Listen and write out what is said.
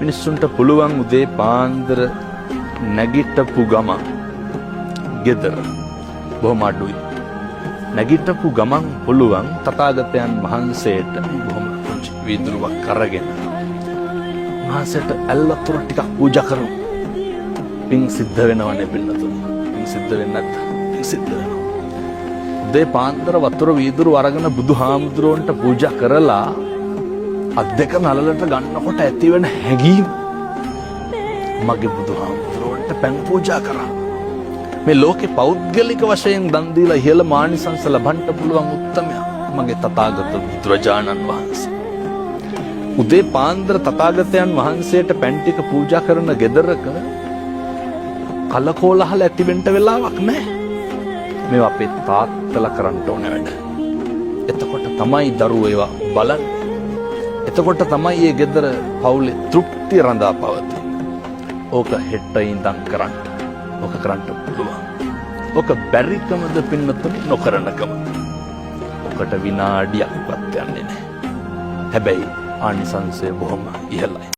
මිනිස්සුන්ට පුළුවන් උදේ පාන්දර නැගිටපු ගමන් ගෙදර බොහොම අඩුයි. නැගිටපු ගමන් පුළුවන් තථාගතයන් වහන්සේට බොහොම පුංචි වීදුරුවක් අරගෙන වහන්සේට ඇල්වතුර ටිකක් පූජා කරමු. පින් සිද්ධ වෙනවනේ පින්නතුනි. පින් සිද්ධ වෙන්නේ නැත්නම් පින් සිද්ධ වෙනවා. උදේ පාන්දර වතුර වීදුරු අරගෙන බුදුහාමුදුරුවන්ට පූජා කරලා අත් දෙක නළලට ගන්නකොට ඇතිවෙන හැඟීම මගේ බුදුහාමුදුරුවන්ට පැන් පූජා කරා. මේ ලෝකේ පෞද්ගලික වශයෙන් දන් දීලා ඉහළ මානිසංස ලබන්න පුළුවන් උත්තමයා මගේ තථාගත බුදුරජාණන් වහන්සේ. උදේ පාන්දර තථාගතයන් වහන්සේට පැන් ටික පූජා කරන ගෙදරක කලකෝලහල ඇතිවෙන්න වෙලාවක් නැහැ. මේවා අපේ තාත්තලා කරන්න ඕන වැඩ. එතකොට තමයි දරුවෝ ඒවා බලන්නේ. එතකොට තමයි මේ ගෙදර පවුලේ තෘප්තිය රඳා පවතින්නේ. ඕක හෙට ඉඳන් කරන්න. ඕක කරන්න පුළුවන්. ඕක බැරිකමද පින්නතුනි නොකරනකම. ඔකට විනාඩියක්වත් යන්නේ නැහැ. හැබැයි ආනිසංසය බොහොම ඉහළයි.